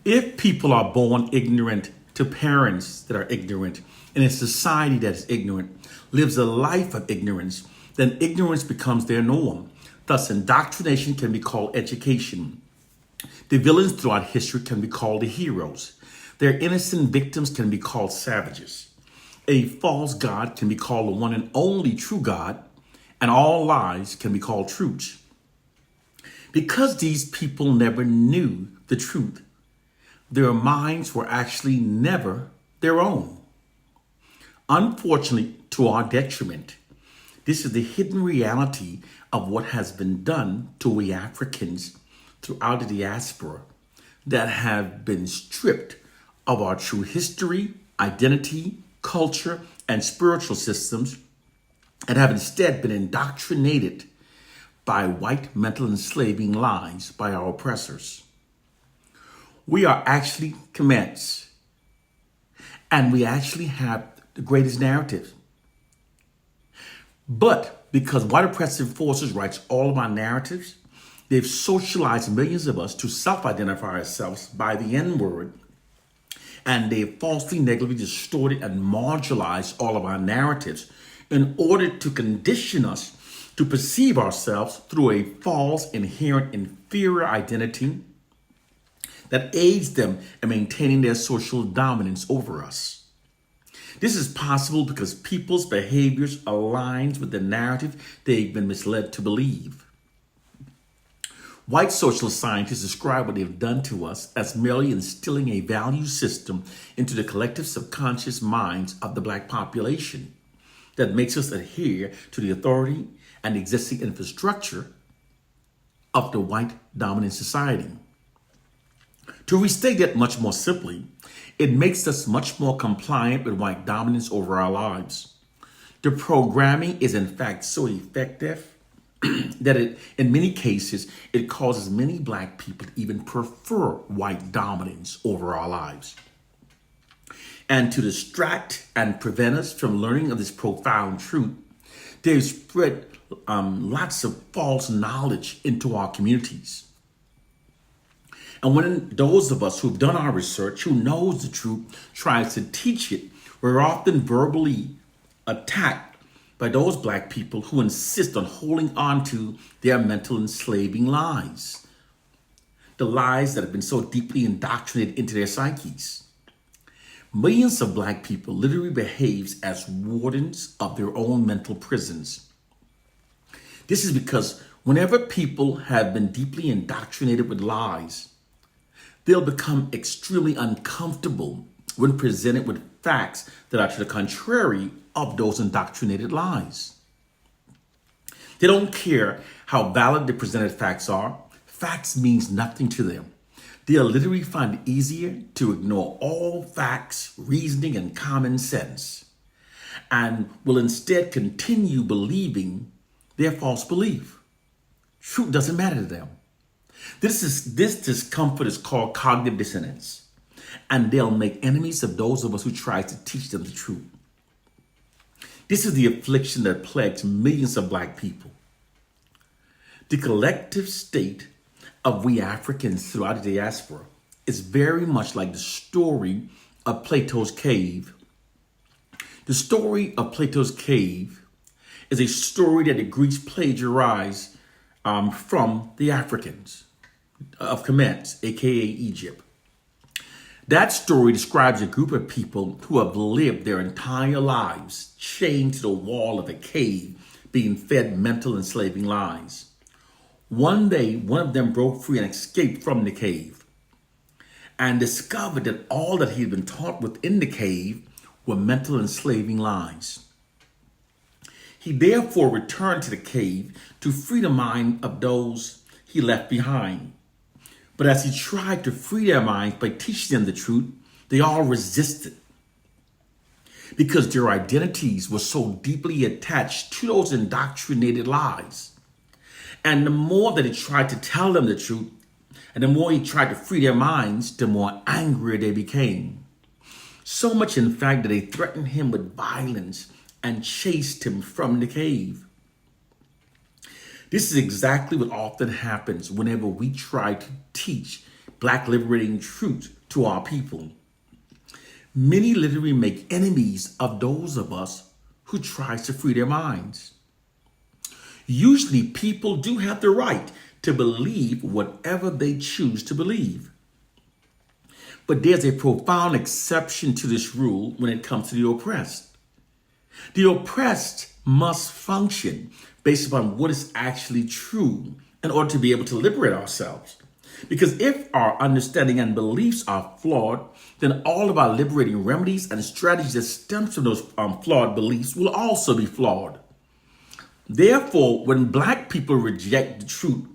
If people are born ignorant to parents that are ignorant, and a society that is ignorant lives a life of ignorance, then ignorance becomes their norm. Thus, indoctrination can be called education. The villains throughout history can be called the heroes. Their innocent victims can be called savages. A false God can be called the one and only true God, and all lies can be called truths. Because these people never knew the truth, their minds were actually never their own. Unfortunately, to our detriment, this is the hidden reality of what has been done to we Africans throughout the diaspora that have been stripped of our true history, identity, culture, and spiritual systems, and have instead been indoctrinated by white mental enslaving lies by our oppressors. We are actually Kemets, and we actually have the greatest narrative. But because white oppressive forces writes all of our narratives, they've socialized millions of us to self-identify ourselves by the N-word, and they've falsely, negatively distorted and marginalized all of our narratives in order to condition us to perceive ourselves through a false, inherent, inferior identity that aids them in maintaining their social dominance over us. This is possible because people's behaviors aligns with the narrative they've been misled to believe. White social scientists describe what they've done to us as merely instilling a value system into the collective subconscious minds of the Black population that makes us adhere to the authority and existing infrastructure of the white dominant society. To restate that much more simply, it makes us much more compliant with white dominance over our lives. The programming is in fact so effective that in many cases, it causes many Black people to even prefer white dominance over our lives. And to distract and prevent us from learning of this profound truth, they've spread lots of false knowledge into our communities. And when those of us who've done our research, who knows the truth, tries to teach it, we're often verbally attacked by those Black people who insist on holding on to their mental enslaving lies. The lies that have been so deeply indoctrinated into their psyches. Millions of Black people literally behave as wardens of their own mental prisons. This is because whenever people have been deeply indoctrinated with lies, they'll become extremely uncomfortable when presented with facts that are to the contrary of those indoctrinated lies. They don't care how valid the presented facts are. Facts means nothing to them. They'll literally find it easier to ignore all facts, reasoning, and common sense, and will instead continue believing their false belief. Truth doesn't matter to them. This discomfort is called cognitive dissonance, and they'll make enemies of those of us who try to teach them the truth. This is the affliction that plagues millions of Black people. The collective state of we Africans throughout the diaspora is very much like the story of Plato's cave. The story of Plato's cave is a story that the Greeks plagiarized from the Africans of Kemet, aka Egypt. That story describes a group of people who have lived their entire lives chained to the wall of a cave, being fed mental enslaving lies. One day, one of them broke free and escaped from the cave and discovered that all that he had been taught within the cave were mental enslaving lies. He therefore returned to the cave to free the mind of those he left behind. But as he tried to free their minds by teaching them the truth, they all resisted because their identities were so deeply attached to those indoctrinated lies. And the more that he tried to tell them the truth, and the more he tried to free their minds, the more angry they became. So much, in fact, that they threatened him with violence and chased him from the cave. This is exactly what often happens whenever we try to teach black liberating truth to our people. Many literally make enemies of those of us who tries to free their minds. Usually people do have the right to believe whatever they choose to believe. But there's a profound exception to this rule when it comes to the oppressed. The oppressed must function based upon what is actually true in order to be able to liberate ourselves. Because if our understanding and beliefs are flawed, then all of our liberating remedies and strategies that stem from those flawed beliefs will also be flawed. Therefore, when black people reject the truth,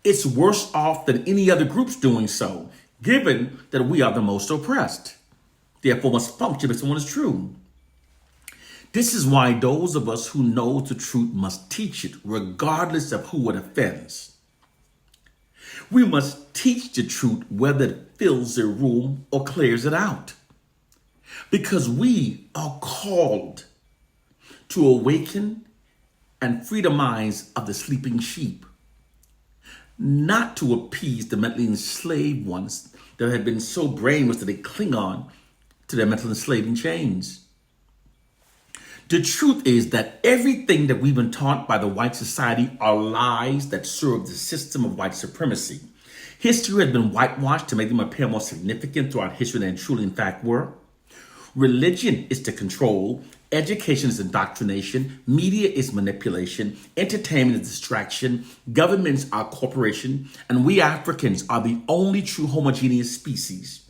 it's worse off than any other groups doing so, given that we are the most oppressed. Therefore, must function based on what is true. This is why those of us who know the truth must teach it, regardless of who it offends. We must teach the truth whether it fills a room or clears it out. Because we are called to awaken and free the minds of the sleeping sheep, not to appease the mentally enslaved ones that have been so brainwashed that they cling on to their mental enslaving chains. The truth is that everything that we've been taught by the white society are lies that serve the system of white supremacy. History has been whitewashed to make them appear more significant throughout history than they truly in fact were. Religion is to control, education is indoctrination, media is manipulation, entertainment is distraction, governments are corporation, and we Africans are the only true homogeneous species.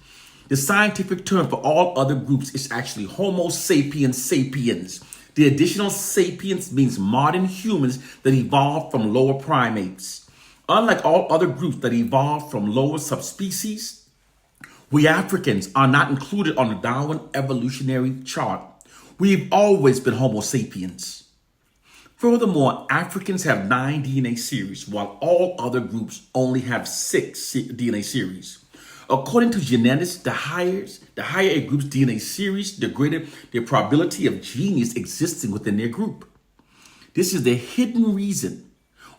The scientific term for all other groups is actually Homo sapiens sapiens. The additional sapiens means modern humans that evolved from lower primates. Unlike all other groups that evolved from lower subspecies, we Africans are not included on the Darwin evolutionary chart. We've always been Homo sapiens. Furthermore, Africans have 9 DNA series, while all other groups only have 6 DNA series. According to geneticists, the higher a group's DNA series, the greater the probability of genius existing within their group. This is the hidden reason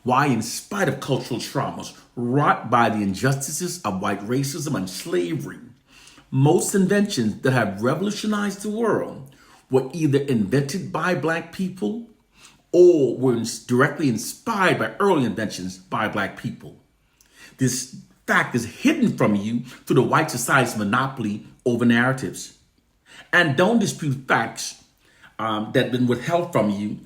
why, in spite of cultural traumas wrought by the injustices of white racism and slavery, most inventions that have revolutionized the world were either invented by black people or were directly inspired by early inventions by black people. This fact is hidden from you through the white society's monopoly over narratives. And don't dispute facts that have been withheld from you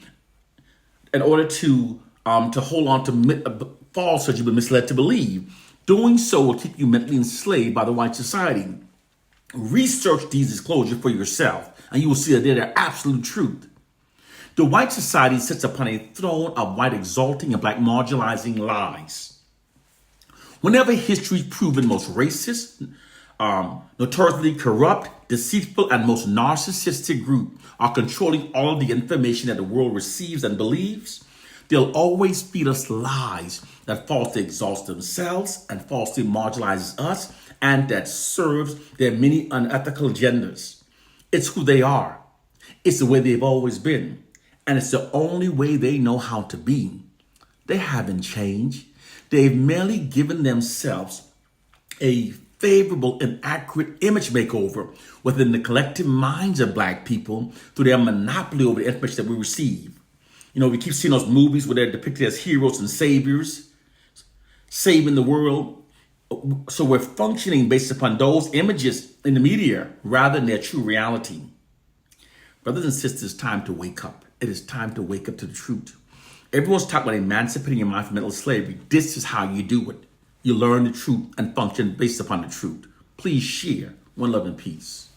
in order to hold on to falsehoods you've been misled to believe. Doing so will keep you mentally enslaved by the white society. Research these disclosures for yourself, and you will see that they're the absolute truth. The white society sits upon a throne of white exalting and black marginalizing lies. Whenever history's proven most racist, notoriously corrupt, deceitful, and most narcissistic group are controlling all of the information that the world receives and believes, they'll always feed us lies that falsely exalts themselves and falsely marginalizes us and that serves their many unethical agendas. It's who they are. It's the way they've always been. And it's the only way they know how to be. They haven't changed. They've merely given themselves a favorable and accurate image makeover within the collective minds of black people through their monopoly over the information that we receive. You know, we keep seeing those movies where they're depicted as heroes and saviors, saving the world. So we're functioning based upon those images in the media rather than their true reality. Brothers and sisters, it's time to wake up. It is time to wake up to the truth. Everyone's talking about emancipating your mind from mental slavery. This is how you do it. You learn the truth and function based upon the truth. Please share. One love and peace.